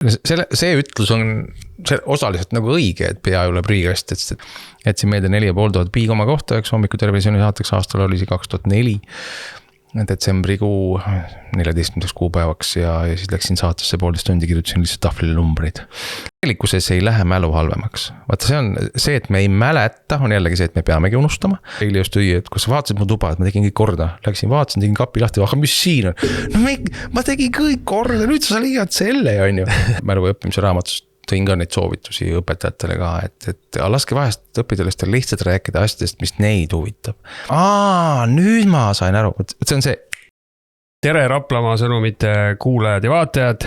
see ütlus on osaliselt nagu õige, et pea ei ole prügikast, et siin meelde 4500 piikoma kohta, eks hommikutervisjoni saateks aastal oli see 2004 detsembrikuu 14. kuupäevaks ja siis läksin saatesse 1,5 tundi, kirjutasin lihtsalt tahvlile numbrid. Tegelikkuses ei lähe mälu halvemaks. Vaata see on see, et me ei mäleta, on jällegi see, et me peamegi unustama. Eile just õi, et kus sa vaatasid mu tuba, et ma tegin kõik korda. Läksin, vaatasin, tegin kapi lahti, aga mis siin on? No ma tegin kõik korda, nüüd sa leiad selle, on ju. Mälu õppimise raamatust tõin ka neid soovitusi õpetajatele ka, et laske vahest õpidalistele lihtsalt rääkida asjadest, mis neid huvitab. Nüüd ma sain aru, see on see. Tere Raplamaa sõnumite kuulajad ja vaatajad,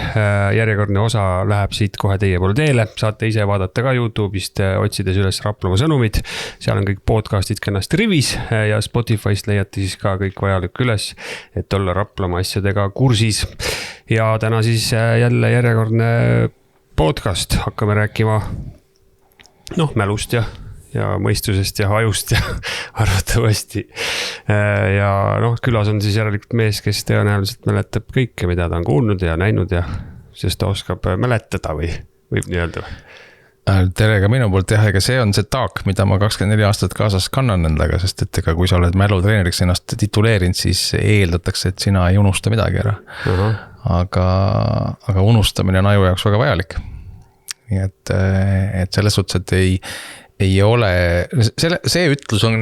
järjekordne osa läheb siit kohe teie poole teele, saate ise vaadata ka YouTube'ist, otsides üles Raplamaa sõnumid, seal on kõik podcastid kenasti rivis ja Spotify'st leiate siis ka kõik vajalik üles, et olla Raplamaa asjadega kursis. Ja täna siis jälle järjekordne podcast, hakkame rääkima mälust ja mõistusest ja ajust ja arvatavasti. Ja külas on siis järelikult mees, kes tõenäoliselt mäletab kõike, mida ta on kuulnud ja näinud ja sest ta oskab mäletada või võib nii öelda. Tere ka minu poolt ega see on see taak, mida ma 24 aastat kaasas kannan endaga, sest et kui sa oled mälutreeneriks ennast tituleerinud, siis eeldatakse, et sina ei unusta midagi ära. Aga unustamine on aju jaoks väga vajalik. Nii et selles suhtes, et ei ole, see ütlus on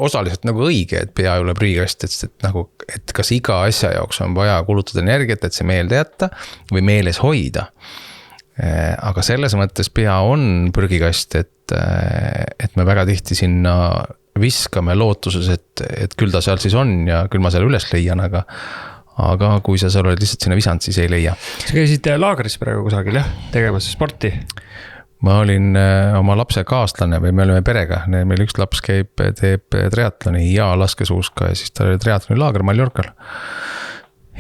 osaliselt nagu õige, et pea ei ole prügikast, et kas iga asja jaoks on vaja kulutada energiat, et see meelde jätta või meeles hoida. Aga selles mõttes pea on prügikast, et me väga tihti sinna viskame lootuses, et küll ta seal siis on ja küll ma seal üles leian, aga kui sa seal oled lihtsalt sinna visanud, siis ei leia. Sa käisid laagris praegu kusagil, tegemas sporti? Ma olin oma lapse kaaslane või me olime perega. Meil üks laps teeb triatloni ja laskesuuska ja siis ta oli triatloni laager Mallorcal.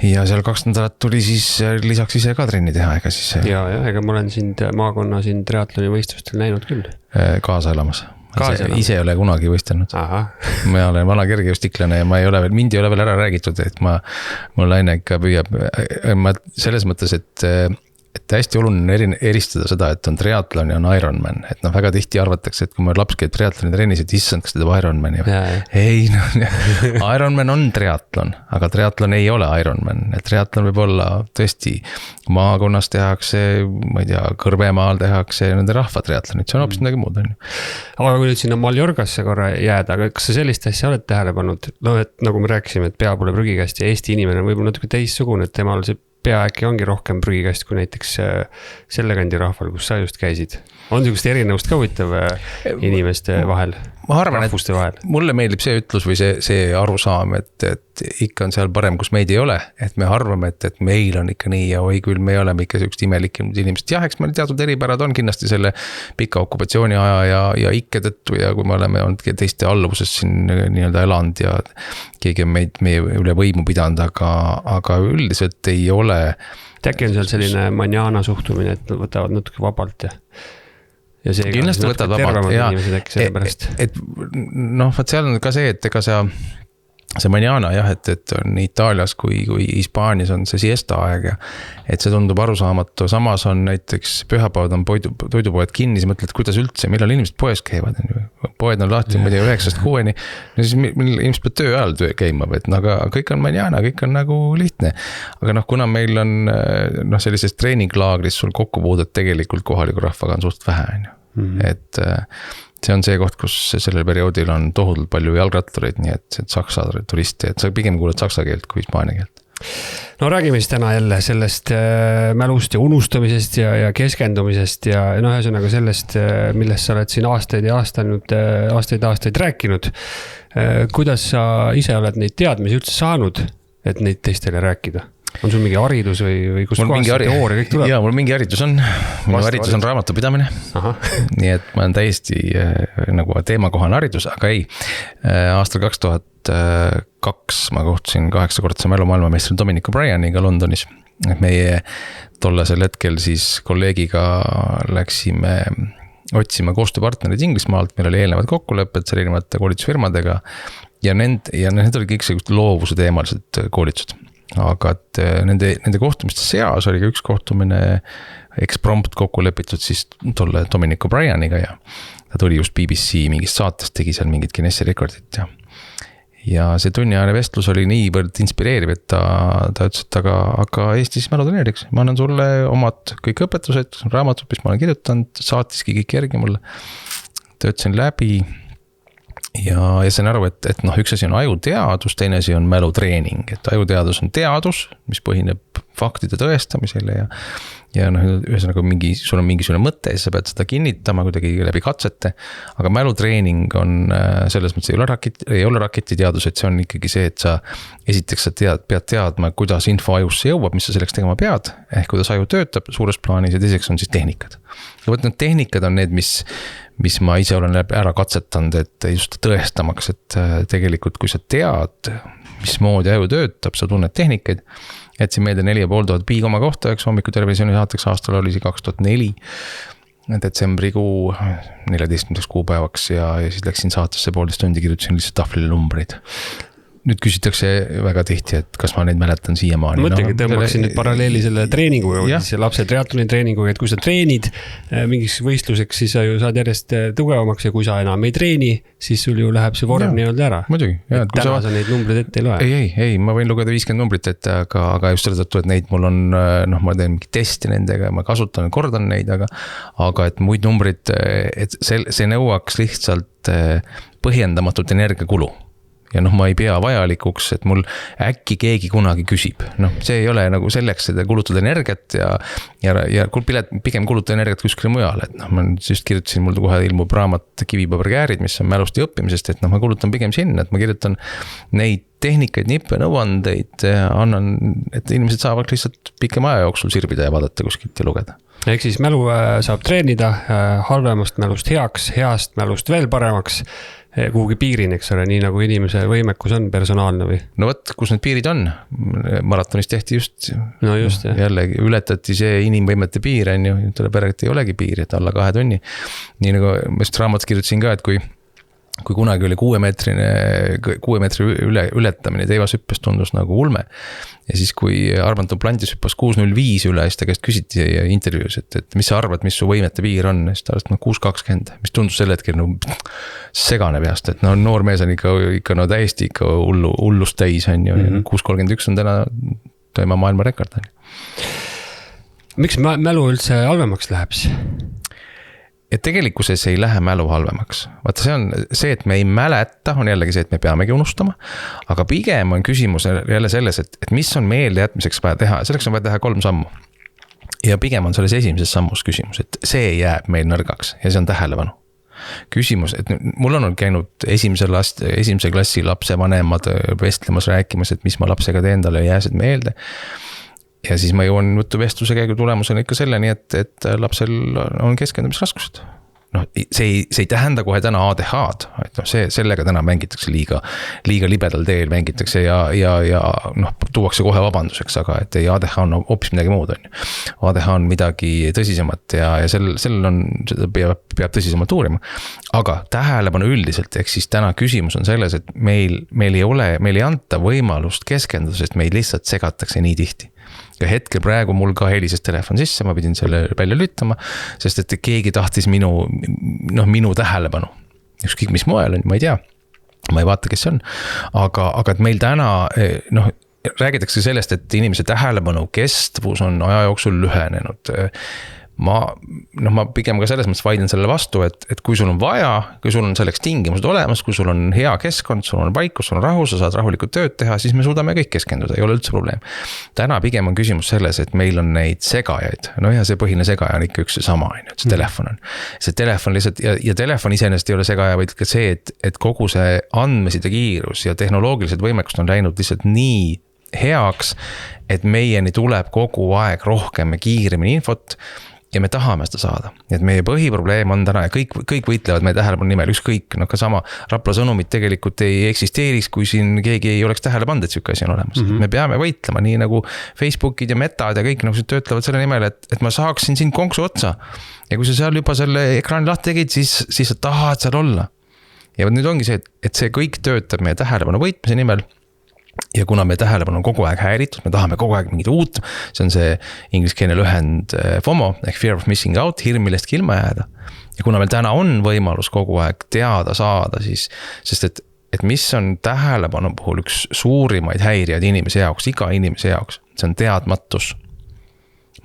Ja seal 2 nädalat tuli siis lisaks ise ka trenni teha. Ega ma olen sind maakonna siin triatloni võistlustel näinud küll. Kaasa elamas. Ise ei ole kunagi võistelnud. Ma olen vana kergejõustiklane ja mind ei ole veel ära räägitud, et mul naine ikka püüab. Selles mõttes, et hästi oluline eristada seda, et on triatlon ja on Ironman. Et väga tihti arvatakse, et kui me laps käib triatloni trennis, et issand, kas ta teeb Ironmani. Ei, Ironman on triatlon, aga triatlon ei ole Ironman. Triatlon võib olla tõesti maakonnas tehakse, ma ei tea, Kõrvemaal tehakse nende rahva triatlonid, see on hoopis midagi muud. Aga kui nüüd sinna Mallorcasse korra jääda, aga kas sa sellist asja oled tähele pannud? Et nagu me rääkisime, et pea pole prügikast ja Eesti inimene võib natuke teistsugune, et temal see pea äkki ongi rohkem prügikast kui näiteks selle kandi rahval, kus sa just käisid. On niisugust erinevust ka huvitav inimeste vahel, rahvuste vahel? Mulle meeldib see ütlus või see arusaam, et ikka on seal parem, kus meid ei ole. Et me arvame, et meil on ikka nii ja oi küll, me oleme ikka sellised imelikud inimesed. Jah, eks meil teatud eripärad on kindlasti selle pika okupatsiooni aja ja ikke tõttu ja kui me oleme olnud teiste alluvuses siin nii-öelda elanud ja keegi on meie üle võimu pidanud, aga üldiselt ei ole. Äkki on seal selline manjana suhtumine, et võtavad natuke vabalt ja see kindlasti võtad vabalt ja seal on ka see, et ega see manjana et on Itaalias kui Hispaanias on see siesta aeg ja et see tundub arusaamatu, samas on näiteks pühapäevad on toidupoed kinni, siis mõtled, kuidas üldse, millal inimesed poes käivad, poed on lahti 9-6, no siis inimesed peab töö ajal käima, aga kõik on manjana, kõik on nagu lihtne, aga kuna meil on sellises treeninglaagris sul kokkupuudet tegelikult kohaliku rahvaga on suht vähe, et see on see koht, kus sellel perioodil on tohutult palju jalgrattureid, nii et saksa turiste, et sa pigem kuuled saksa keelt kui hispaania keelt. No räägime siis täna jälle sellest mälust ja unustamisest ja keskendumisest ja ühesõnaga sellest, millest sa oled siin aastaid rääkinud. Kuidas sa ise oled neid teadmisi üldse saanud, et neid teistele rääkida? On sul mingi haridus või kus kohas see teooria kõik tuleb? Jaa, mul mingi haridus on. Minu haridus on raamatupidamine. Nii et ma olen täiesti nagu teemakohane haridus, aga ei. Aastal 2002 ma kohtusin 8-kordse mälu maailmameistri Dominic O'Brieniga Londonis. Meie tollasel hetkel siis kolleegiga läksime otsima koostööpartnerid Inglismaalt. Meil oli eelnevad kokkulepped erinevate koolitusfirmadega ja need olid kõik loovuse teemalised koolitused. aga et nende kohtumiste seas oli ka üks kohtumine eksprompt kokku lepitud siis tolle Dominic O'Brieniga ja ta tuli just BBC mingist saatest, tegi seal mingit Guinessi rekordit ja see tunniajane vestlus oli niivõrd inspireeriv, et ta ütles, et aga Eestis mälutreeniks. Ma annan sulle omad kõik õpetused, raamatud, mis ma olen kirjutanud, saatiski kõik järgi mulle. Töötasin läbi ja sain aru, et üks asi on ajuteadus, teine asi on mälutreening. Et ajuteadus on teadus, mis põhineb faktide tõestamisele ja ühesõnaga sul on mingisugune mõte ja sa pead seda kinnitama kuidagi läbi katsete, aga mälutreening on selles mõttes ei ole raketiteadus, et see on ikkagi see, et sa esiteks sa pead teadma, kuidas info ajusse jõuab, mis sa selleks tegema pead, ehk kuidas aju töötab suures plaanis ja teiseks on siis tehnikad. Ja võt need tehnikad on need, mis ma ise olen ära katsetanud, et just tõestamaks, et tegelikult kui sa tead, mismoodi aju töötab, sa tunned tehnikaid, jätsin meelde 4500 piikoma kohta, eks hommiku televisiooni saateks aastal oli see 2004 detsembrikuu 14. kuupäevaks ja siis läksin saatesse 1,5 tundi, kirjutasin lihtsalt tahvlile numbreid. Nüüd küsitakse väga tihti, et kas ma neid mäletan siiamaani. Mõtlegi tõmbaksin nüüd paralleeli selle treeninguga, see lapse triatloni treeninguga, et kui sa treenid mingiks võistluseks, siis sa ju saad järjest tugevamaks ja kui sa enam ei treeni, siis sul ju läheb see vorm nii-öelda ära. Muidugi. Täna sa neid numbreid ette ei loe. Ei, ma võin lugeda 50 numbrit ette, aga just selle tõttu, et neid mul on, ma teen mingi testi nendega, ma kasutan ja kordan neid, aga et muid numbrid, et see nõuaks lihtsalt põhjendamatut energiakulu. Ja ma ei pea vajalikuks, et mul äkki keegi kunagi küsib. See ei ole nagu selleks, et kulutada energiat ja pigem kulutada energiat kuskile mujal. Et ma just kirjutasin, mul kohe ilmub raamat Kivipaberkäärid, mis on mälust ja õppimisest, et ma kulutan pigem sinna, et ma kirjutan neid tehnikaid, nippe, nõuandeid, annan, et inimesed saavad lihtsalt pikema aja jooksul sirbida ja vaadata kuskilt ja lugeda. Ehk siis mälu saab treenida halvemast mälust heaks, heast mälust veel paremaks, kuhugi piirin, eks ole, nii nagu inimese võimekus on personaalne või? No võt, kus need piirid on? Maratonis tehti just jällegi ületati see inimvõimete piir, on ju, täna peregt ei olegi piir, et alla 2 tunni. Nii nagu ma just raamatus kirjutasin ka, et kui kunagi oli 6 meetri ületamine teivashüppes tundus nagu ulme. Ja siis kui Armand Duplantis hüppas 6.05 üle, siis ta käest küsiti intervjuus, et mis sa arvad, mis su võimete piir on? Siis ta arvas, 6.20, mis tundus selle hetkel segane peast, et noor mees on ikka täiesti hullust täis, on ju, 6.31 on täna tema maailma rekord. Miks mälu üldse halvemaks läheb siis? Et tegelikkuses ei lähe mälu halvemaks. Vaata, see on see, et me ei mäleta, on jällegi see, et me peamegi unustama, aga pigem on küsimus jälle selles, et mis on meelde jätmiseks vaja teha. Selleks on vaja teha 3 sammu. Ja pigem on selles esimeses sammus küsimus, et see jääb meil nõrgaks ja see on tähelepanu. Küsimus, et mul on käinud esimese klassi lapse vanemad vestlemas rääkimas, et mis ma lapsega teen, talle jääsid meelde. Ja siis ma jõuan vestluse käigu tulemusena ikka selleni, et lapsel on keskendumisraskused. See ei tähenda kohe täna ADHD, et sellega täna mängitakse liiga libedal teel mängitakse ja tuuakse kohe vabanduseks, aga et ei, ADHD on hoopis midagi muud. ADHD on midagi tõsisemat ja seda peab tõsisemalt uurima. Aga tähelepanu üldiselt, ehk siis täna küsimus on selles, et meil ei anta võimalust keskenduda, sest meid lihtsalt segatakse nii tihti. Ja hetkel praegu mul ka helises telefon sisse, ma pidin selle välja lüttama, sest et keegi tahtis minu tähelepanu. Ükskõik mis moel on, ma ei tea, ma ei vaata, kes see on. Aga et meil täna, räägitakse sellest, et inimese tähelepanu kestvus on aja jooksul lühenenud. Ma pigem ka selles mõttes vaidlen selle vastu, et kui sul on vaja, kui sul on selleks tingimused olemas, kui sul on hea keskkond, sul on vaikus, sul on rahu, sa saad rahulikult tööd teha, siis me suudame kõik keskenduda, ei ole üldse probleem. Täna pigem on küsimus selles, et meil on neid segajaid. Ja see põhiline segaja on ikka üks sama, see telefon on. See telefon lihtsalt, ja telefon iseenesest ei ole segaja, vaid ka see, et kogu see andmeside kiirus ja tehnoloogilised võimekust on läinud lihtsalt nii heaks, et meieni tuleb kogu aeg rohkem ja kiiremini infot, ja me tahame seda saada. Et meie põhiprobleem on täna ja kõik võitlevad meie tähelepanu nimel, ükskõik, ka sama Rapla sõnumid tegelikult ei eksisteeriks, kui siin keegi ei oleks tähele pannud, et siuke asi on olemas. Me peame võitlema nii nagu Facebookid ja Metad ja kõik nagu töötlevad selle nimel, et ma saaksin siin konksu otsa. Ja kui sa seal juba selle ekraani lahti tegid, siis sa tahad seal olla. Ja nüüd ongi see, et see kõik töötab meie tähelepanu võitmise nimel. ja kuna me tähelepanu on kogu aeg häiritud, me tahame kogu aeg mingit uut, see on see ingliskeelne lühend FOMO ehk fear of missing out, hirm millestki ilma jääda. Ja kuna meil täna on võimalus kogu aeg teada saada, siis, sest et mis on tähelepanu puhul üks suurimaid häirijaid inimese jaoks, iga inimese jaoks, see on teadmatus.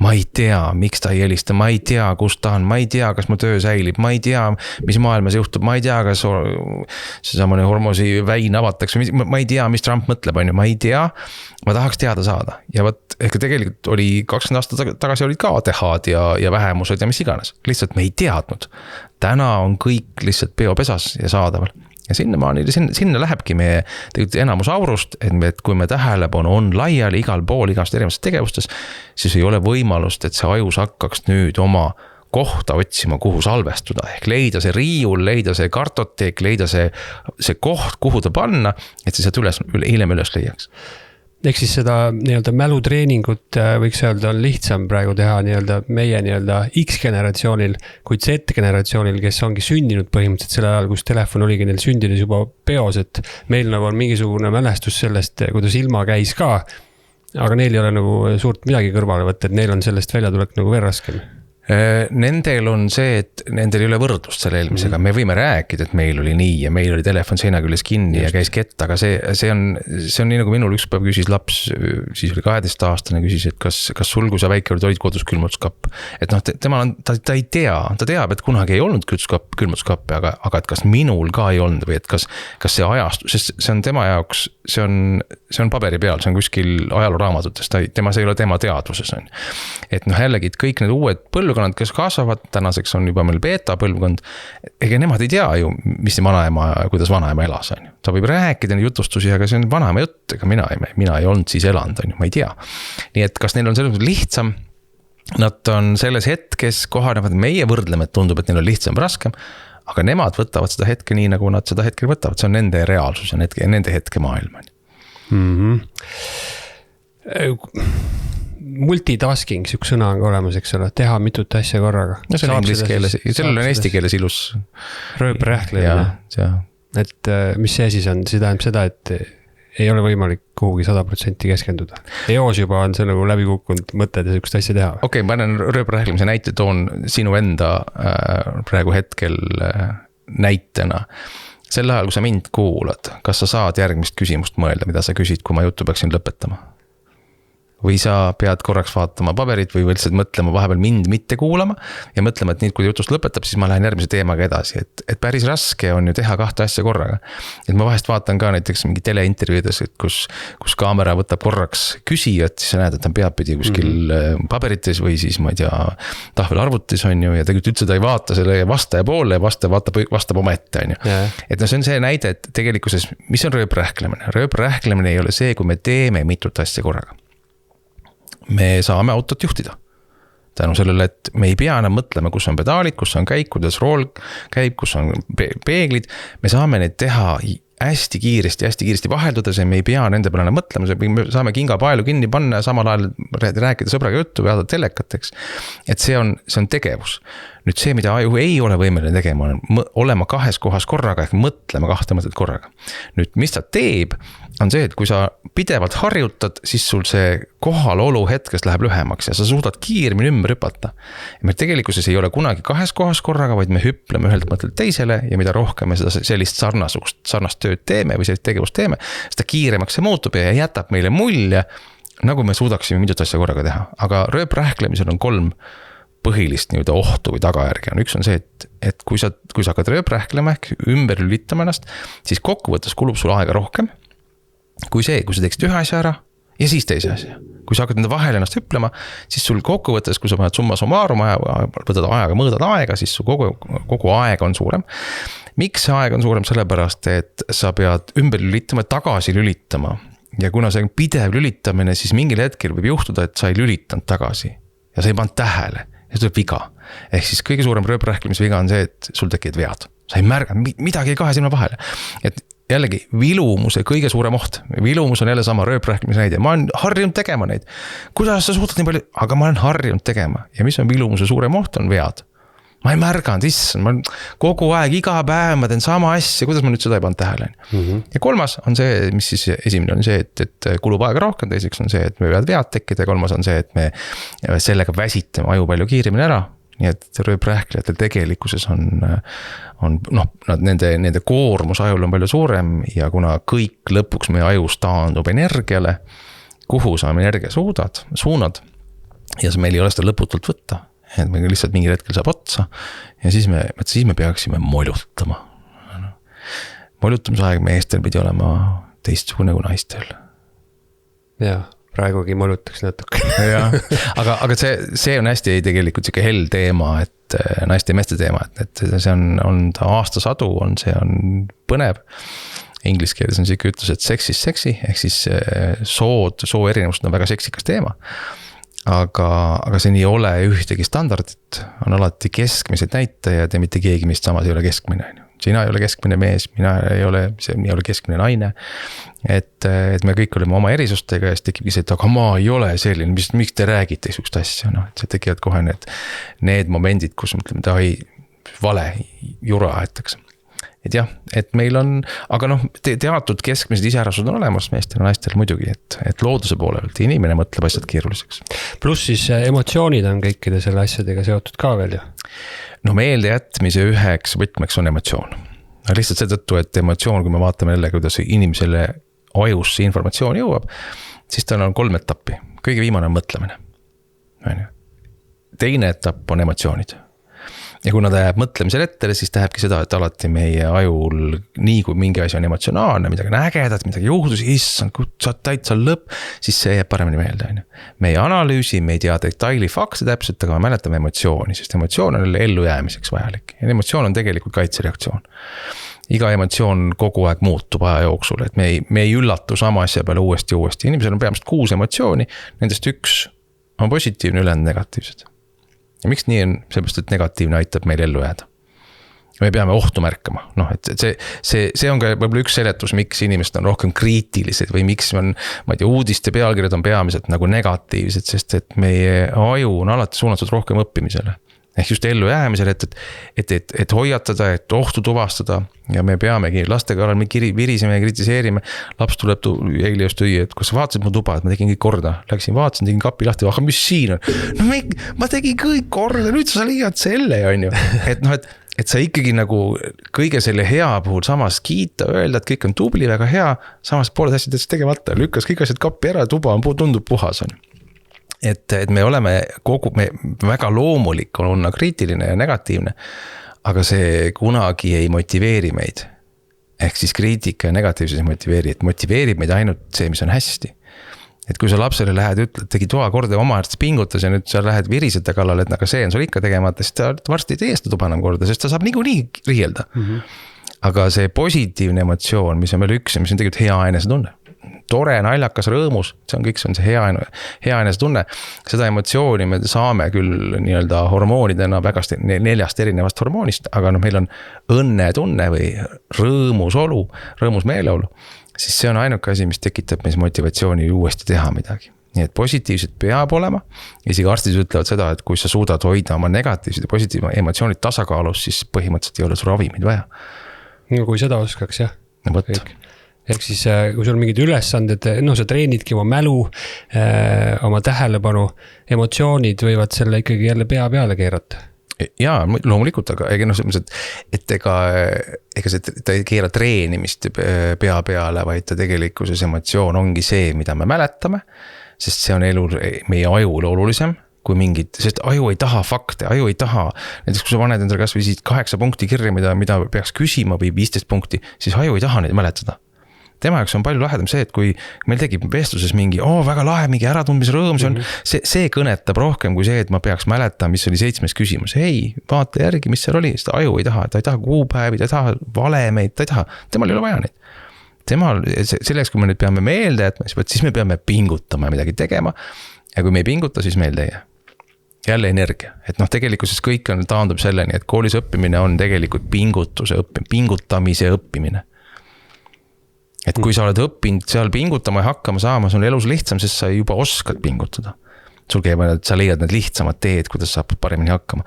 Ma ei tea, miks ta ei helista, ma ei tea, kus ta on, ma ei tea, kas mu töö säilib, ma ei tea, mis maailmas juhtub, ma ei tea, kas see samane Hormuzi väin avatakse, ma ei tea, mis Trump mõtleb, on ju, ma ei tea, ma tahaks teada saada. Ja võt, ehk tegelikult oli 20 aastat tagasi olid ka ATH-d ja vähemused ja mis iganes, lihtsalt me ei teadnud. Täna on kõik lihtsalt peopesas ja saadaval. Ja sinna lähebki meie enamus aurust, et kui me tähelepanu on laiali igal pool, igast erinevates tegevustes, siis ei ole võimalust, et see ajus hakkaks nüüd oma kohta otsima, kuhu salvestuda, ehk leida see riiul, leida see kartoteek, leida see koht, kuhu ta panna, et see sealt hiljem üles leiaks. Ehk siis seda nii-öelda mälutreeningut võiks öelda on lihtsam praegu teha nii-öelda meie nii-öelda X-generatsioonil, kuid Z-generatsioonil, kes ongi sündinud põhimõtteliselt selle ajal, kus telefon oligi neil sündinud juba peos, et meil nagu on mingisugune mälestus sellest, kuidas ilma käis ka, aga neil ei ole nagu suurt midagi kõrvale võtta, et neil on sellest välja tulek nagu veel raskem. Nendel on see, et nendel ei ole võrdlust selle eelmisega, me võime rääkida, et meil oli nii ja meil oli telefon seina küljes kinni ja käis kett, aga see on nii nagu minul üks päev küsis laps, siis oli 12-aastane, küsis, et kas sul, kui sa väike olid kodus külmutuskapp, et noh, ta ei tea, ta teab, et kunagi ei olnud külmutuskappi, aga et kas minul ka ei olnud või et kas see ajastu, sest see on tema jaoks, see on paberi peal, see on kuskil ajalooraamatutes, see ei ole tema teadvuses on. Et noh, jällegi, et kõik need uued põlvkonnad, kes kasvavad, tänaseks on juba meil beta põlvkond, ega nemad ei tea ju, mis vanaema, kuidas vanaema elas on. Ta võib rääkida jutustusi, aga see on vanaema jutt, ega mina ei olnud siis elanud, on ju, ma ei tea. Nii et kas neil on selles lihtsam, nad on selles hetkes kohanevad, meie võrdleme, et tundub, et neil on lihtsam raskem, aga nemad võtavad seda hetke nii, nagu nad seda hetkel võtavad, see on nende reaalsus ja nende hetke maailm. Multitasking, üks sõna on ka olemas, eks ole, teha mitut asja korraga. No see on inglise keeles, sellel on eesti keeles ilus. Rööprähklemine. Et mis see siis on? See tähendab seda, et ei ole võimalik kuhugi 100% keskenduda. Eos juba on see nagu läbi kukkunud mõtted ja sellist asja teha. Okei, ma panen rööprähklemise näite, toon sinu enda praegu hetkel näitena. Sel ajal, kui sa mind kuulad, kas sa saad järgmist küsimust mõelda, mida sa küsid, kui ma juttu peaksin lõpetama? Või sa pead korraks vaatama paberit või lihtsalt mõtlema vahepeal mind mitte kuulama ja mõtlema, et nii kui jutust lõpetab, siis ma lähen järgmise teemaga edasi, et päris raske on ju teha kahte asja korraga. Et ma vahest vaatan ka näiteks mingi teleintervjuudes, et kus kaamera võtab korraks küsijat, siis sa näed, et ta peab pidi kuskil paberites või siis ma ei tea, tahvel arvutis on ju ja tegelikult üldse ta ei vaata selle vastaja poole ja vastab oma ette on ju. Et no see on see näide, et tegelikkuses, mis on rööprähklemine? Rööprähklemine ei ole see, kui me teeme mitut asja korraga. Me saame autot juhtida. Tänu sellele, et me ei pea enam mõtlema, kus on pedaalid, kus on käik, kuidas rool käib, kus on peeglid. Me saame neid teha hästi kiiresti vaheldudes ja me ei pea nende peale mõtlema. Me saame kinga paelu kinni panna ja samal ajal rääkida sõbraga juttu või vaadata telekateks. Et see on tegevus. Nüüd see, mida aju ei ole võimeline tegema, on olema kahes kohas korraga ehk mõtlema kahte mõtet korraga. Nüüd, mis ta teeb, on see, et kui sa pidevalt harjutad, siis sul see kohalolu hetkest läheb lühemaks ja sa suudad kiiremini ümber hüpata. Me tegelikkuses ei ole kunagi kahes kohas korraga, vaid me hüpleme ühelt mõttelt teisele ja mida rohkem me seda sellist sarnast tööd teeme või sellist tegevust teeme, seda kiiremaks see muutub ja jätab meile mulje, nagu me suudaksime mitut asja korraga teha. Aga rööprähklemisel on 3 põhilist nii-öelda ohtu või tagajärgi on. Üks on see, et kui sa hakkad rööprähklema ehk ümber lülitama ennast, siis kokkuvõttes kulub sul aega rohkem kui sa teeksid ühe asja ära ja siis teise asja. Kui sa hakkad nende vahel ennast hüplema, siis sul kokkuvõttes, kui sa paned summa summarum mõõdad aega, siis su kogu aeg on suurem. Miks see aeg on suurem? Sellepärast, et sa pead ümber lülitama, tagasi lülitama. Ja kuna see on pidev lülitamine, siis mingil hetkel võib juhtuda, et sa ei lülitanud tagasi ja sa ei pannud tähele. Ja see tuleb viga. Ehk siis kõige suurem rööprähklemise viga on see, et sul tekivad vead. Sa ei märga, midagi ei kahe silma vahele. Et jällegi, vilumuse kõige suurem oht. Vilumus on jälle sama rööprähklemise näide. Ma olen harjunud tegema neid. Kuidas sa suudad nii palju? Aga ma olen harjunud tegema. Ja mis on vilumuse suurem oht? On vead. ma ei märganud, issand, ma kogu aeg, iga päev ma teen sama asja, kuidas ma nüüd seda ei pannud tähele. Ja kolmas on see, mis siis esimene on see, et kulub aega rohkem, teiseks on see, et me võivad vead tekkida ja kolmas on see, et me sellega väsitame aju palju kiiremini ära. Nii et rööprähklejatel tegelikkuses on nende koormus ajul on palju suurem ja kuna kõik lõpuks meie ajus taandub energiale, kuhu sa energia suunad ja meil ei ole seda lõputult võtta. Et me lihtsalt mingi hetkel saab otsa ja siis me peaksime molutama. Molutamisaeg meestel pidi olema teistsugune kui naistel. Jaa, praegugi molutaks natuke. aga see on hästi tegelikult siuke hell teema, et naiste ja meeste teema, et see on ta aastasadu, see on põnev. Inglis keeles on siuke ütlus, et sex is sexy, ehk siis soo erinevust on väga seksikas teema. Aga see ei ole ühtegi standardit, on alati keskmised näitajad ja mitte keegi meist samas ei ole keskmine. Sina ei ole keskmine mees, mina ei ole keskmine naine. Et me kõik oleme oma erisustega ja siis tekibki see, et aga ma ei ole selline, miks te räägite sihukest asja, et see tekivad kohe need momendid, kus mõtleme, vale jura aetakse. Et jah, et meil on, aga teatud keskmised iseärasud on olemas meestel ja naistel muidugi, et looduse poolelt inimene mõtleb asjad keeruliseks. Pluss siis emotsioonid on kõikide selle asjadega seotud ka veel ju. Meelde jätmise üheks võtmeks on emotsioon. Lihtsalt seetõttu, et emotsioon, kui me vaatame jälle, kuidas inimesele ajusse informatsioon jõuab, siis tal on 3 etappi. Kõige viimane on mõtlemine. Teine etapp on emotsioonid. Ja kui nad jääb mõtlemisel ette, siis tähendabki seda, et alati meie ajul, nii kui mingi asi on emotsionaalne, midagi nägedat, midagi juhdus, issand, sa täitsa lõpp, siis see jääb paremini meelde. Me ei analüüsi, me ei tea detaili fakte täpselt, aga me mäletame emotsiooni, sest emotsioon on ellu jäämiseks vajalik. Ja emotsioon on tegelikult kaitsereaktsioon. Iga emotsioon kogu aeg muutub aja jooksul, et me ei üllatu sama asja peale uuesti. Inimesel on peamiselt 6 emotsiooni, nendest 1 on positiivne, ülejäänud negatiivsed. Ja miks nii on? Sellepärast, et negatiivne aitab meil ellu jääda. Me peame ohtu märkama. Et see on ka võib-olla üks seletus, miks inimesed on rohkem kriitilised või miks on, uudiste pealkirjad on peamiselt nagu negatiivsed, sest et meie aju on alati suunatud rohkem õppimisele. Ehk just ellu jäämisele, et hoiatada, et ohtu tuvastada ja me peamegi lastega oleme virisime ja kritiseerime. Laps tuleb eile just õi, et kus sa vaatasid mu tuba, et ma tegin kõik korda. Läksin, vaatasin, tegin kapi lahti, aga mis siin on? Ma tegin kõik korda, nüüd sa leiad selle, on ju. Et sa ikkagi nagu kõige selle hea puhul samas kiita, öelda, et kõik on tubli, väga hea, samas pooled asjad tegemata, lükkas kõik asjad kapi ära, tuba tundub puhas on. Et me oleme väga loomulik on olla kriitiline ja negatiivne, aga see kunagi ei motiveeri meid. Ehk siis kriitika ja negatiivsus ei motiveeri, et motiveerib meid ainult see, mis on hästi. Et kui sa lapsele lähed, ütled, tegi toa korda oma arst pingutas ja nüüd sa lähed virisete kallal, et aga see on sul ikka tegemata, siis ta varsti ei tee seda tuba enam korda, sest ta saab niikuinii riielda. Aga see positiivne emotsioon, mis on meil üks ja mis on tegelikult hea enesetunne. Tore, naljakas, rõõmus, see on kõik, see on see hea enesetunne. Seda emotsiooni me saame küll nii-öelda hormoonidena 4 erinevast hormoonist, aga meil on õnnetunne või rõõmusolu, rõõmus meeleolu, siis see on ainuke asi, mis tekitab meis motivatsiooni uuesti teha midagi. Nii et positiivsed peab olema, isegi arstid ütlevad seda, et kui sa suudad hoida oma negatiivsed ja positiivsed emotsioonid tasakaalus, siis põhimõtteliselt ei ole sul ravimid vaja. Kui seda oskaks, jah. Ehk siis, kui sul mingid ülesanded, sa treenidki oma mälu, oma tähelepanu, emotsioonid võivad selle ikkagi jälle pea peale keerata. Jaa, loomulikult, aga ega ta ei keera treenimist pea peale, vaid ta tegelikkuses emotsioon ongi see, mida me mäletame, sest see on meie ajul olulisem kui mingid, sest aju ei taha fakte, aju ei taha, näiteks kui sa paned endale kas või 8 punkti kirja, mida peaks küsima või 15 punkti, siis aju ei taha neid mäletada. Tema jaoks on palju lahedam see, et kui meil tegib vestluses mingi, väga lahe, mingi äratundmise rõõm, see kõnetab rohkem kui see, et ma peaks mäletama, mis oli 7. küsimus. Ei, vaata järgi, mis seal oli, seda aju ei taha, ta ei taha kuupäevi, ta ei taha valemeid, ta ei taha, temal ei ole vaja neid. Selleks, kui me nüüd peame meelde jätma, siis me peame pingutama ja midagi tegema ja kui me ei pinguta, siis meelde ei jää. Jälle energia, et tegelikkuses kõik on taandub selleni, et koolis õppimine on tegelikult pingutamise õppimine. Et kui sa oled õppinud seal pingutama ja hakkama saama, sul on elus lihtsam, sest sa juba oskad pingutada. Sul käib, et sa leiad need lihtsamad teed, kuidas saab paremini hakkama.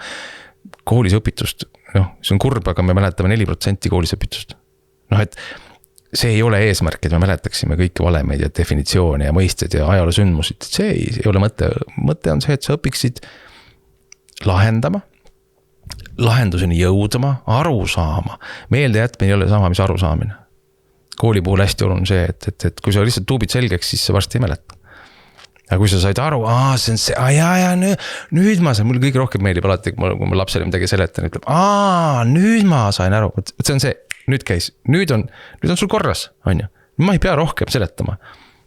koolis õpitust, see on kurb, aga me mäletame 4% koolis õpitust. Et see ei ole eesmärk, et me mäletaksime kõiki valemeid ja definitsioone ja mõisted ja ajaloosündmusid, see ei ole mõte. Mõte on see, et sa õpiksid lahendama, lahenduseni jõudma, aru saama. Meelde jätmine ei ole sama, mis aru saamine. Kooli puhul hästi oluline see, et kui sa lihtsalt tuubid selgeks, siis sa varsti ei mäleta. Ja kui sa said aru, see on see, nüüd ma sain, mul kõige rohkem meeldib alati, kui ma lapsele midagi seletan, ütleb, nüüd ma sain aru, see on see, nüüd käis, nüüd on sul korras, on ju, ma ei pea rohkem seletama.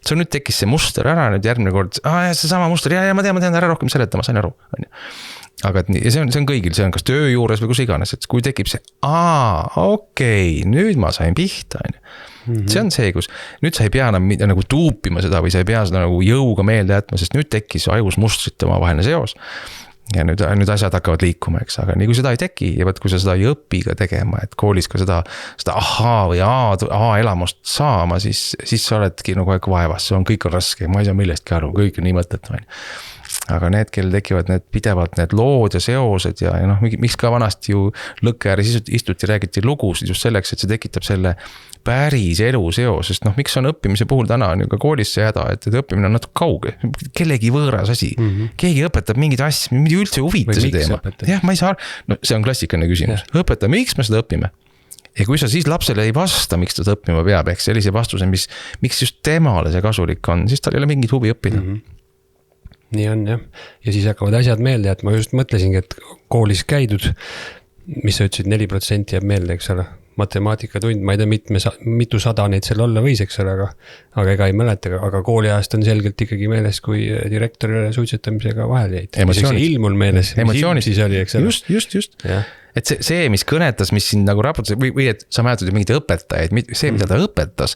See nüüd tekkis see muster ära, nüüd järgmine kord, see sama muster, ja ma tean ära rohkem seletama, sain aru, on ju. Aga see on kõigil, see on kas töö juures või kus iganes, et kui tekib see, okei, nüüd ma sain pihta, on ju. See on see, kus nüüd sa ei pea enam nagu tuupima seda või sa ei pea seda nagu jõuga meelde jätma, sest nüüd tekkis ajus mustrite omavaheline seos. Ja nüüd asjad hakkavad liikuma, eks, aga nii kui seda ei teki ja kui sa seda ei õpi ka tegema, et koolis ka seda või A-elamust saama, siis sa oledki nagu aeg vaevas, kõik on raske, ma ei saa millestki aru, kõik on nii mõttetu. Aga need, kel tekivad need pidevalt need lood ja seosed ja miks ka vanasti ju lõkke ääres istuti, räägiti lugusid just selleks, et see tekitab selle päris elu seos, sest miks on õppimise puhul täna on ju ka koolis see häda, et õppimine on natuke kauge, kellegi võõras asi, keegi õpetab mingid asju, mind üldse huvita see teema. Jah, ma ei saa, see on klassikaline küsimus, õpeta, miks me seda õpime? Ja kui sa siis lapsele ei vasta, miks ta õppima peab, ehk sellise vastuse, miks just temale see kasulik on, siis tal ei ole mingit huvi õppida. Nii on jah, ja siis hakkavad asjad meelde, et ma just mõtlesingi, et koolis käidud, mis sa ütlesid, 4% jääb meelde, eks ole, matemaatikatund, ma ei tea, mitu sada neid seal olla võis, eks ole, aga ega ei mäleta, aga kooliajast on selgelt ikkagi meeles, kui direktor suitsetamisega vahel jäid. Emotsioonid. Ilmul meeles, mis ilm siis oli, eks ole. Just. Et see, mis kõnetas, mis siin nagu raputas, või et sa mäletad ju mingid õpetajaid, see, mida ta õpetas,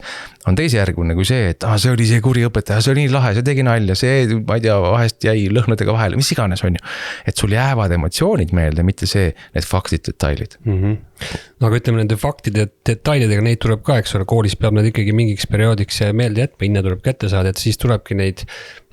on teisejärgune kui see, et see oli see kuri õpetaja, see oli nii lahe, see tegi nalja, see, ma ei tea, vahest jäi lõhnadega vahele, mis iganes on ju. Et sul jäävad emotsioonid meelde, mitte see, need faktid, detailid. Aga ütleme nende faktide detailidega, neid tuleb ka, eks ole, koolis peab nad ikkagi mingiks perioodiks meelde jätma, hinna tuleb kätte saada, et siis tulebki neid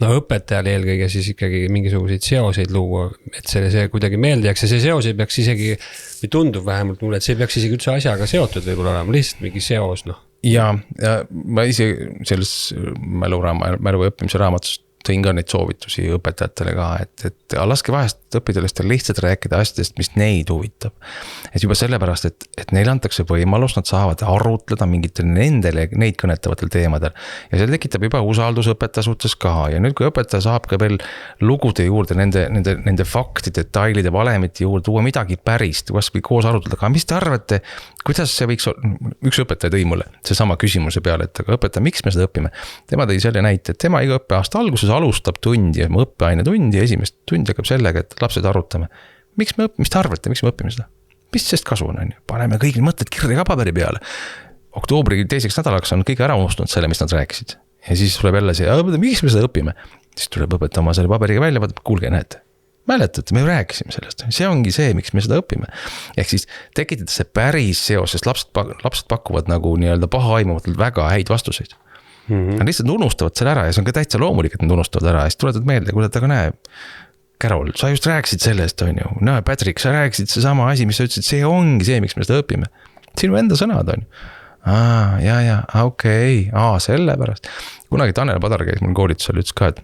õpetajale eelkõige siis ikkagi mingisuguseid seoseid luua, et see kuidagi meelde jääks ja see seos ei peaks isegi, või tundub vähemalt mulle, et see peaks isegi üldse asjaga seotud võib-olla olema, lihtsalt mingi seos, Ja ma ise selles mälu või õppimise raamatus tõin ka neid soovitusi õpetajatele ka, et laske vahest õpilastele lihtsalt rääkida asjadest, mis neid huvitab. Et juba sellepärast, et neile antakse võimalus, nad saavad arutleda mingitel nendele neid kõnetavatel teemadel. Ja see tekitab juba usaldus õpetaja suhtes ka. Ja nüüd, kui õpetaja saab ka veel lugude juurde, nende faktide, detailide, valemite juurde tuua midagi pärist, kas või koos arutleda, aga mis te arvate, kuidas see võiks olla? Üks õpetaja tõi mulle see sama küsimuse peale, et aga õpetaja, miks me seda õpime? Tema tõi selle näite, et tema iga õppeaasta alguses alustab tundi ja õppeaine tundi ja esimest tundi hakkab sellega, et lapsed arutame. Mis te arvate, miks me õpime seda? Mis sest kasu on? Paneme kõik mõtted kirja ka paberi peale. Oktoobri teiseks nädalaks on kõik ära unustunud selle, mis nad rääkisid. Ja siis tuleb jälle see, miks me seda õpime? Siis tuleb õpetaja oma selle paberiga välja, vaata, kuulge, näete. Mäletate, me rääkisime sellest. See ongi see, miks me seda õpime. Ehk siis tekitada see päris seos, sest lapsed pakuvad nagu nii-öelda pahaimuvatelt väga häid vastuseid. Nad lihtsalt unustavad selle ära ja see on ka täitsa loomulik, et nad unustavad ära ja siis tuletad meelde, kuule, aga näe, Carol, sa just rääkisid sellest, on ju. Näe, Patrick, sa rääkisid see sama asi, mis sa ütlesid, see ongi see, miks me seda õpime. Sinu enda sõnad on ju. Okei, sellepärast. Kunagi Tanel Padar käis mul koolitusel, ütles ka, et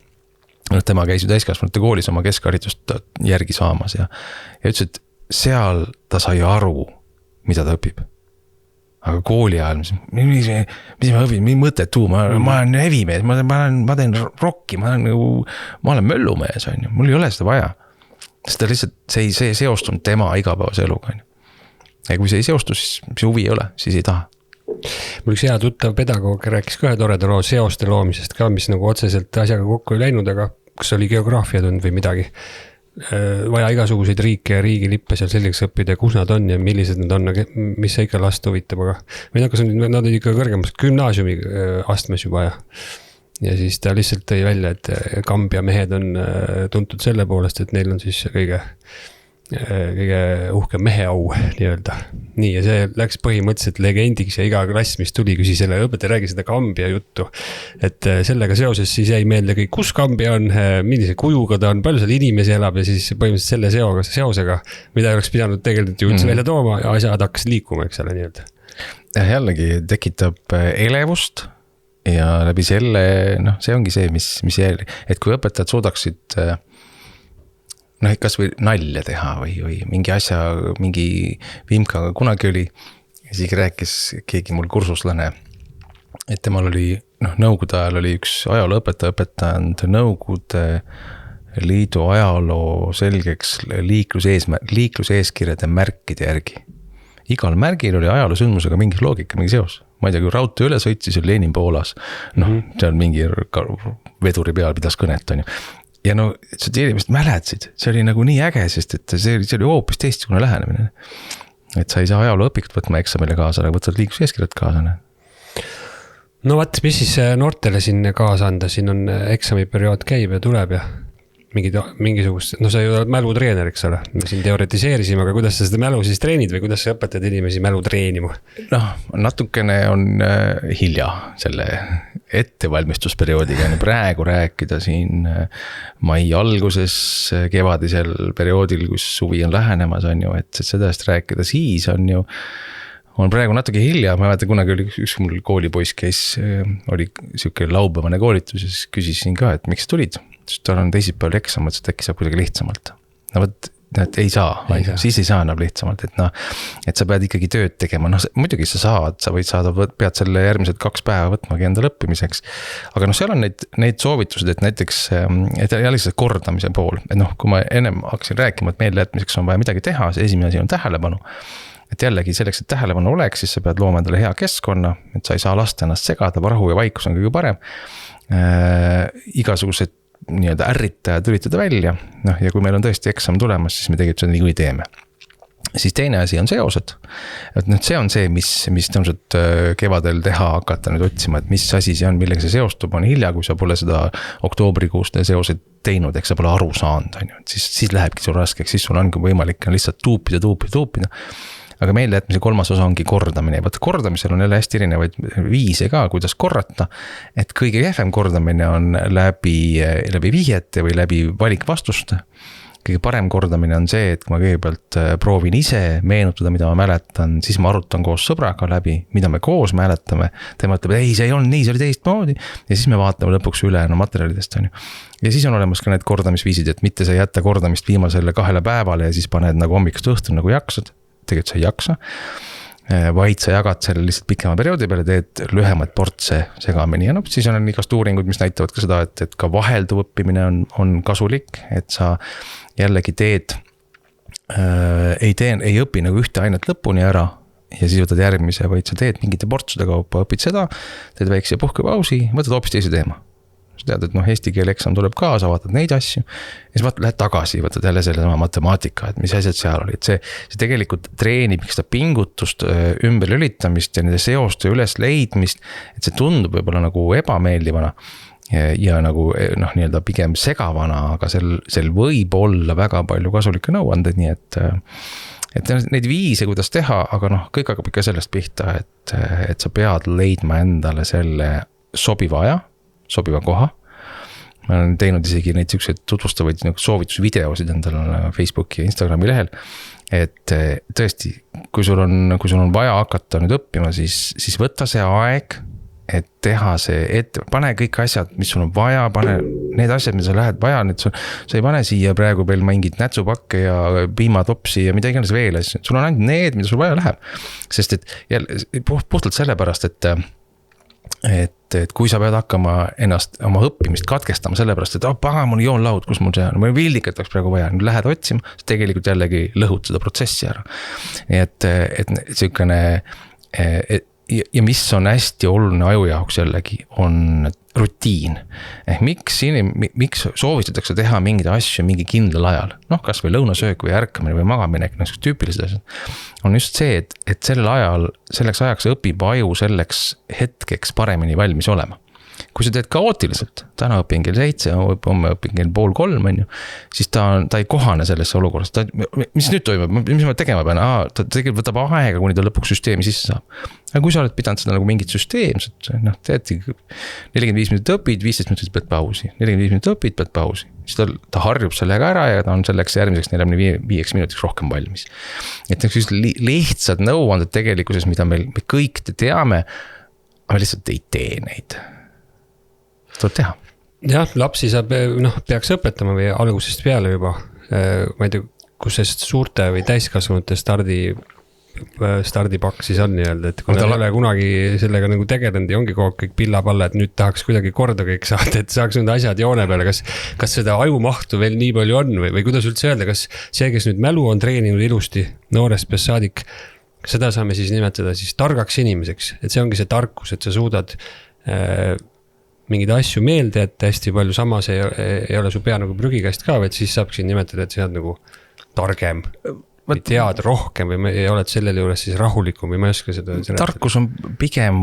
tema käis ju täiskasvanute koolis oma keskharidust järgi saamas ja ütles, et seal ta sai aru, mida ta õpib. Aga kooli ajal, mis ma õpin, mis mõttetu, ma olen hevimees, ma teen rocki, ma olen möllumees, on ju, mul ei ole seda vaja. Sest ta lihtsalt, see seostunud tema igapäevase eluga. Ja kui see ei seostu, siis huvi ei ole, siis ei taha. Mul üks hea tuttav pedagoog rääkis ka toreda loo seoste loomisest ka, mis nagu otseselt asjaga kokku ei läinud, aga kas oli geograafia tund või midagi. Vaja igasuguseid riike ja riigilippe seal selgeks õppida, kus nad on ja millised nad on, mis see ikka last huvitab, aga nad olid ikka kõrgemast gümnaasiumi astmes juba ja siis ta lihtsalt tõi välja, et Kambja mehed on tuntud selle poolest, et neil on siis kõige kõige uhkem meheau nii-öelda. Nii, ja see läks põhimõtteliselt legendiks ja iga klass, mis tuli, küsis selle õpetaja räägi seda Kambja juttu. Et sellega seoses siis jäi meelde kõik, kus Kambja on, millise kujuga ta on, palju seal inimesi elab ja siis põhimõtteliselt selle seosega, mida oleks pidanud tegelikult ju üldse välja tooma ja asjad hakkas liikuma, eks ole nii-öelda. Jällegi tekitab elevust ja läbi selle, see ongi see, mis jälle, et kui õpetajad suudaksid kas või nalja teha või mingi asja, mingi vimkaga kunagi oli, isegi rääkis keegi mul kursuslane, et temal oli, nõukogude ajal oli üks ajalooõpetaja õpetanud Nõukogude Liidu ajaloo selgeks liikluseeskirjade märkide järgi. Igal märgil oli ajaloosündmusega mingi loogika, mingi seos. Ma ei tea, kui raudtee üle sõitsis, oli Lenin Poolas. Seal mingi veduri peal pidas kõnet, on ju. Ja sa inimesed mäletsid, see oli nagu nii äge, sest et see oli hoopis teistsugune lähenemine. Et sa ei saa ajaloo õpikut võtma eksamile kaasa, aga võtad liikluseeskirjad kaasa. No vaat, mis siis noortele siin kaasa anda, siin on eksamiperiood käib ja tuleb ja mingisugust, sa ju oled mälutreener, eks ole, me siin teoretiseerisime, aga kuidas sa seda mälu siis treenid või kuidas sa õpetad inimesi mälu treenima? Natukene on hilja selle ettevalmistusperioodiga, praegu rääkida siin mai alguses, kevadisel perioodil, kus suvi on lähenemas, on ju, et sedast rääkida, siis on ju praegu natuke hilja, ma mäletan kunagi oli üks mul koolipoiss käis, oli siuke laupäevane koolitus ja siis küsisin ka, et miks tulid? Sest tal on teisipäeval eksam, et äkki saab kuidagi lihtsamalt. Ei saa, siis ei saa enam lihtsamalt, et sa pead ikkagi tööd tegema. Muidugi sa pead selle järgmised 2 päeva võtmagi enda lõppimiseks. Aga seal on neid soovitused, et näiteks, et jälle see kordamise pool, et kui ma ennem hakkasin rääkima, et meelejätmiseks on vaja midagi teha, see esimene asi on tähelepanu. Et jällegi selleks, et tähelepanu oleks, siis sa pead looma endale hea keskkonna, et sa ei saa lasta ennast segada, rahu ja vaikus on kõige parem. Igasugused nii-öelda ärritajad üritada välja, ja kui meil on tõesti eksam tulemas, siis me tegelikult seda niikuinii teeme. Siis teine asi on seosed. Et see on see, mis tõenäoliselt kevadel teha hakata nüüd otsima, et mis asi see on, millega see seostub, on hilja, kui sa pole seda oktoobrikuust seosed teinud, eks sa pole aru saanud, on ju, siis lähebki sul raskeks, siis sul ongi võimalik lihtsalt tuupida. Aga meelejätmise 3. osa ongi kordamine. Vaata, kordamisel on jälle hästi erinevaid viise ka, kuidas korrata. Et kõige jääfem kordamine on läbi vihjete või läbi valikvastuste. Kõige parem kordamine on see, et kui ma kõigepealt proovin ise meenutada, mida ma mäletan, siis ma arutan koos sõbraga läbi, mida me koos mäletame. Tema ütleb, ei, see ei olnud nii, see oli teistmoodi. Ja siis me vaatame lõpuks üle materjalidest. On ju. Ja siis on olemas ka need kordamisviisid, et mitte sa jätta kordamist viimasele 2 päevale ja siis paned nagu hommikust õhtuni nagu jaksad. Tegelikult sa ei jaksa, vaid sa jagad selle lihtsalt pikema perioodi peale, teed lühemaid portse segamini ja siis on igast uuringud, mis näitavad ka seda, et ka vahelduv õppimine on kasulik, et sa jällegi ei õpi nagu ühte ainet lõpuni ära ja siis võtad järgmise, vaid sa teed mingite portsude kaupa, õpid seda, teed väikse puhkepausi, võtad hoopis teise teema. Sa tead, et eesti keele eksam tuleb kaasa, vaatad neid asju ja siis lähed tagasi, võtad jälle selle matemaatika, et mis asjad seal olid. See nii treenib seda pingutust, ümberlülitamist ja nende seoste üles leidmist, et see tundub võib-olla nagu ebameeldivana ja nagu nii-öelda pigem segavana, aga sel võib olla väga palju kasulikke nõuandeid, nii et neid viise, kuidas teha, aga kõik hakkab ikka sellest pihta, et sa pead leidma endale selle sobiva aja, sobiva koha. Ma olen teinud isegi neid tutvustavaid soovitusvideosid endale Facebooki ja Instagrami lehel, et tõesti, kui sul on vaja hakata nüüd õppima, siis võtta see aeg, et teha pane kõik asjad, mis sul on vaja, pane need asjad, mida sa lähed vaja, sa ei pane siia praegu veel mingit nätsupakke ja piimatopsi ja mida iganes veel, sul on ainult need, mida sul vaja läheb, sest et jälle, puhtalt sellepärast, et kui sa pead hakkama ennast oma õppimist katkestama sellepärast, et pagan, mul joonlaud, kus mul see on, mul vildikat oleks praegu vaja, nüüd lähed otsima, siis tegelikult jällegi lõhud seda protsessi ära. Nii et selline, ja mis on hästi oluline aju jaoks jällegi, on rutiin. Miks soovitatakse teha mingeid asju mingi kindlal ajal? Kas või lõunasöök või ärkamine või magamine, tüüpilised asjad. On just see, et selleks ajaks õpib aju selleks hetkeks paremini valmis olema. kui sa teed kaootiliselt, täna õpin kell 7, homme õpin kell 2:30, on ju, siis ta ei kohane sellesse olukorras. Mis nüüd toimub, mis ma tegema pean? Ta tegelikult võtab aega, kuni ta lõpuks süsteemi sisse saab. Aga kui sa oled pidanud seda nagu mingit süsteemset, teed 45 minutit õpid, 15 minutit pead pausi, 45 minutit õpid, pead pausi. Siis ta harjub sellega ära ja ta on selleks järgmiseks 45 minutiks rohkem valmis. Et lihtsad nõuanded tegelikkuses, mida me kõik teame, aga lihtsalt ei tee neid. Tuleb teha. Jah, lapsi saab, peaks õpetama või algusest peale juba. Ma ei tea, kus see suurte või täiskasvanute stardipakk siis on nii-öelda, et kui nad ei ole kunagi sellega nagu tegelenud ja ongi kogu kõik pillapalla, et nüüd tahaks kuidagi korda kõik saada, et saaks need asjad joone peale, kas seda ajumahtu veel nii palju on või kuidas üldse öelda, kas see, kes nüüd mälu on treeninud ilusti noorest peast saadik, seda saame siis nimetada siis targaks inimeseks, et see ongi see tarkus, et sa suudad mingeid asju meelde, et hästi palju samas ei ole su pea nagu prügikast ka, vaid siis saabki nimetada, et sa oled nagu targem või tead rohkem või ei oled sellele juures siis rahulikum või ma ei oska seda seletada. Tarkus on pigem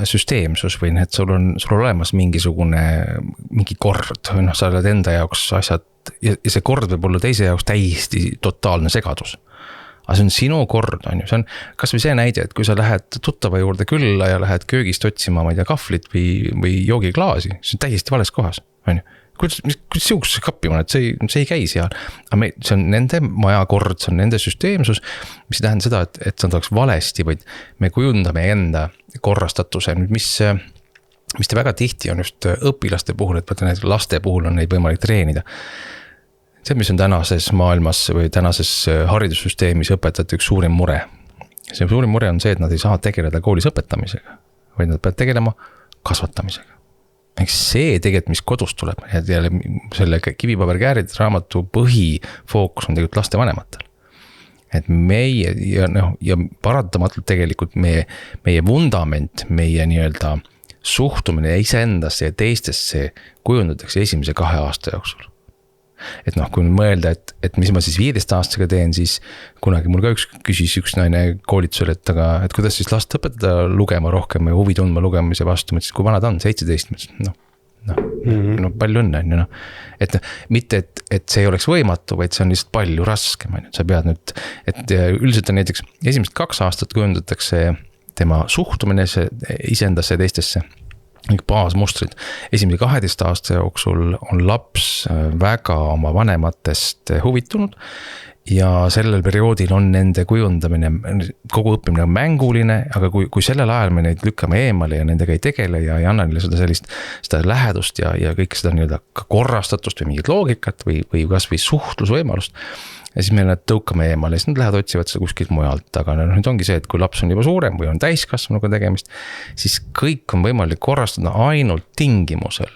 süsteemsus või et sul on olemas mingi kord või sa oled enda jaoks asjad ja see kord võib olla teise jaoks täiesti totaalne segadus. Aga see on sinu kord, on ju, see on kas või see näide, et kui sa lähed tuttava juurde külla ja lähed köögist otsima, ma ei tea, kahvlit või joogiklaasi, see on täiesti vales kohas, on ju. Kuidas siuksesse kappi ma, et see ei käi seal, aga see on nende majakord, see on nende süsteemsus, mis ei tähenda seda, et see oleks valesti, vaid me kujundame enda korrastatuse, mis väga tihti on just õpilaste puhul, et võtta need laste puhul on neid võimalik treenida. See, mis on tänases maailmas või tänases haridussüsteemis õpetajate üks suurim mure. See suurim mure on see, et nad ei saa tegeleda koolis õpetamisega, vaid nad peavad tegelema kasvatamisega. Eks see tegelikult, mis kodust tuleb, ja selle kivipaberkäärid raamatu põhifookus on tegelikult laste vanematel. Et meie ja paratamatult tegelikult meie vundament, meie nii-öelda suhtumine iseendasse ja teistesse kujundatakse esimese 2 aasta jooksul. Et kui mõelda, et mis ma siis 15 aastaga teen, siis kunagi mul ka küsis üks naine koolitusel, et kuidas siis last õpetada lugema rohkem ja huvi tundma lugemise vastu, mõtlesin, kui vana ta on, 17, palju õnne on ju. Et mitte, et see ei oleks võimatu, vaid see on lihtsalt palju raskem, sa pead nüüd, et üldiselt on näiteks esimesed 2 aastat kujundatakse tema suhtumine iseendasse ja teistesse. Baasmustrid. Esimese 12 aasta jooksul on laps väga oma vanematest huvitunud ja sellel perioodil on nende kujundamine, kogu õppimine on mänguline, aga kui sellel ajal me neid lükkame eemale ja nendega ei tegele ja ei anna neile seda lähedust ja kõik seda nii-öelda korrastatust või mingit loogikat või kas või suhtlusvõimalust, ja siis me nad tõukame eemale, siis nad lähevad otsivad seda kuskilt mujalt, aga nüüd ongi see, et kui laps on juba suurem või on täiskasvanuga tegemist, siis kõik on võimalik korrastada ainult tingimusel,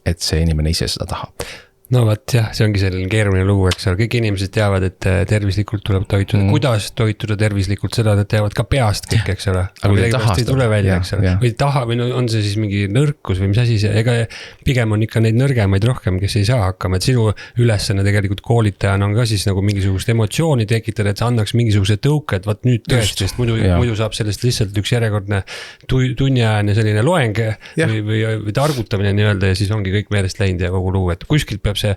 et see inimene ise seda tahab. No vaat jah, see ongi selline keeruline lugu, eks ole, kõik inimesed teavad, et tervislikult tuleb toituda, kuidas toituda tervislikult, seda nad teavad ka peast kõik, eks ole. Aga ei tule välja, eks ole. Või taha, või on see siis mingi nõrkus või mis asi see, ega pigem on ikka neid nõrgemaid rohkem, kes ei saa hakkama, et sinu ülesanne tegelikult koolitajana on ka siis nagu mingisugust emotsiooni tekitada, et sa annaks mingisuguse tõuke, et vaat nüüd tõesti, sest muidu saab sellest lihtsalt üks järjekordne tunniajane selline loeng või targutamine nii-öelda ja siis ongi kõik meelest läinud ja kogu lugu, et kuskilt peab see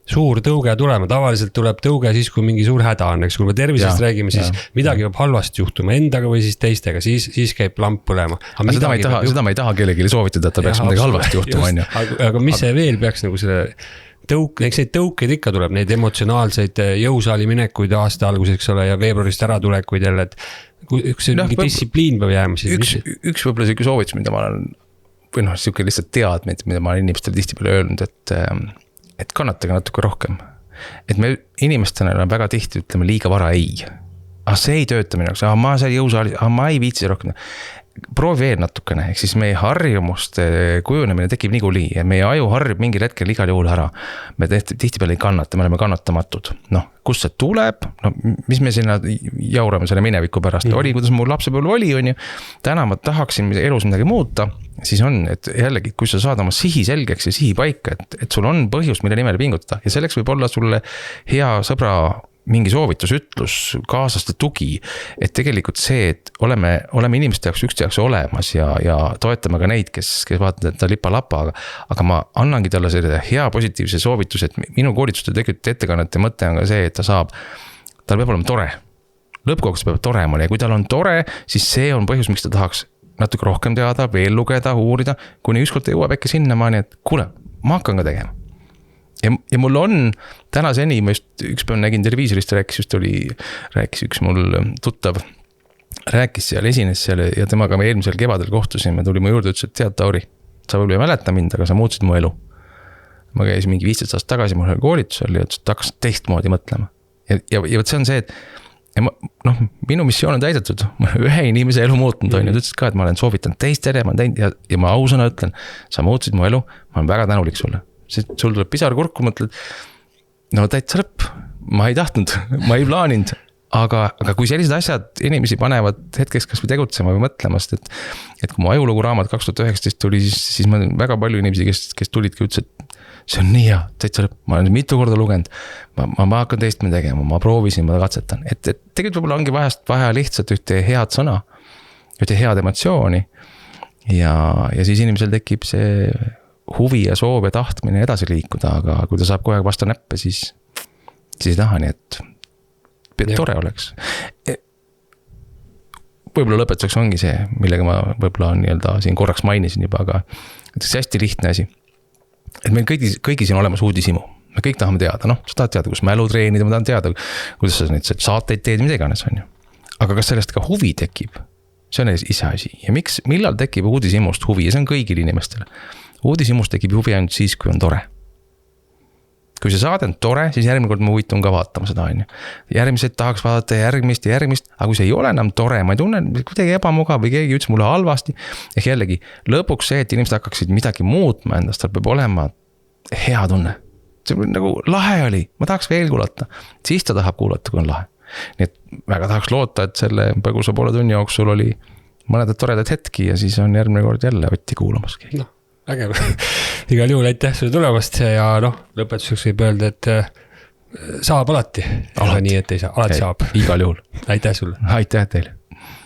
suur tõuge tulema, tavaliselt tuleb tõuge siis, kui mingi suur häda on, eks kui me tervisest räägime, siis midagi peab halvasti juhtuma endaga või siis teistega, siis käib lamp põlema. Seda ma ei taha kellelegi soovitada, et ta peaks midagi halvasti juhtuma. Aga mis see veel peaks nagu selle eks neid tõukeid ikka tuleb, neid emotsionaalseid jõusaali minekuid aasta alguseks ole ja veebruarist ära tulekuid jälle, et üks mingi distsipliin peab jääma siis. Üks võib-olla siuke soovitus, mida ma olen, või siuke lihtsalt teadmed, mida ma olen inimestele tihtipeale öelnud, et kannatage natuke rohkem. Et me inimestena on väga tihti, ütleme, liiga vara ei. See ei tööta minu jaoks, ma seal jõusaali, ma ei viitsi rohkem. Proovi veel natukene, ehk siis meie harjumuste kujunemine tekib niikuinii ja meie aju harjub mingil hetkel igal juhul ära. Me tihtipeale ei kannata, me oleme kannatamatud. Kust see tuleb? Mis me sinna jaurame selle mineviku pärast? Oli, kuidas mu lapsepõlv oli, on ju. Täna ma tahaksin elus midagi muuta, siis on, et jällegi, kui sa saad oma sihi selgeks ja sihi paika, et sul on põhjus, mille nimel pingutada ja selleks võib olla sulle hea sõbra mingi soovitus, ütlus, kaaslaste tugi, et tegelikult see, et oleme inimeste jaoks ükste jaoks olemas ja toetame ka neid, kes vaatavad, et ta lipa-lapa, aga ma annangi talle selle hea positiivse soovituse, et minu koolituste tegelikult ettekannete mõte on ka see, et tal peab olema tore. Lõppkokkuvõttes peab tore olema ja kui tal on tore, siis see on põhjus, miks ta tahaks natuke rohkem teada, veel lugeda, uurida, kuni ükskord ta jõuab äkki sinnamaani, et kuule, ma hakkan ka tegema. Ja mul on tänaseni, ma just üks päev nägin televiisorist, rääkis üks mul tuttav, rääkis seal, esines seal ja temaga me eelmisel kevadel kohtusime, tuli mu juurde, ütles, et tead, Tauri, sa võib-olla ei mäleta mind, aga sa muutusid mu elu. Ma käisin mingi 15 aastat tagasi mul koolitusel ja ütles, et hakkas teistmoodi mõtlema. Ja võt see on see, et minu missioon on täidetud, ma ühe inimese elu muutnud on ja ta ütles ka, et ma olen soovitanud teistele ja ma ausõna ütlen, sa muutusid mu elu, ma olen väga tänulik sulle. Sul tuleb pisar kurku, mõtled, täitsa lõpp, ma ei tahtnud, ma ei plaaninud, aga kui sellised asjad inimesi panevad hetkeks kas või tegutsema või mõtlemast, et kui mu ajulugu raamat 2019 tuli, siis ma väga palju inimesi, kes tulidki ütles, et see on nii hea, täitsa lõpp, ma olen mitu korda lugenud, ma hakkan teistme tegema, ma proovisin, ma katsetan, et tegelikult võib-olla ongi vaja lihtsalt ühte head sõna, ühte head emotsiooni ja siis inimesel tekib see huvi ja soov ja tahtmine edasi liikuda, aga kui ta saab kogu aeg vastu näppe, siis ei taha, nii et tore oleks. Võib-olla lõpetuseks ongi see, millega ma võib-olla siin korraks mainisin juba, aga see hästi lihtne asi. Et meil kõigi siin olemas uudisimu. Me kõik tahame teada, sa tahad teada, kus mälu treenida, ma tahan teada, kuidas sa neid saateid teed, mida iganes on ju. Aga kas sellest ka huvi tekib? See on ise asi. Ja millal tekib uudisimust huvi? Ja see on kõigil inimestel. Uudisimust tekib huvi ainult siis, kui on tore. Kui see saade on tore, siis järgmine kord ma huvitun ka vaatama seda on ju. Järgmised tahaks vaadata järgmist, aga kui see ei ole enam tore, ma ei tunne kuidagi ebamugav või keegi ütles mulle halvasti. Ehk jällegi, lõpuks see, et inimesed hakkaksid midagi muutma endast, tal peab olema hea tunne. See nagu lahe oli, ma tahaks veel kuulata. Siis ta tahab kuulata, kui on lahe. Nii et väga tahaks loota, et selle põgusa poole tunni jooksul oli mõned toredad hetki ja siis on järgmine kord jälle Otti kuulamas keegi. Äge, igal juhul aitäh sulle tulemast ja lõpetuseks võib öelda, et saab alati. Nii, et ei saa, alati saab. Igal juhul. Aitäh sulle. Aitäh teile.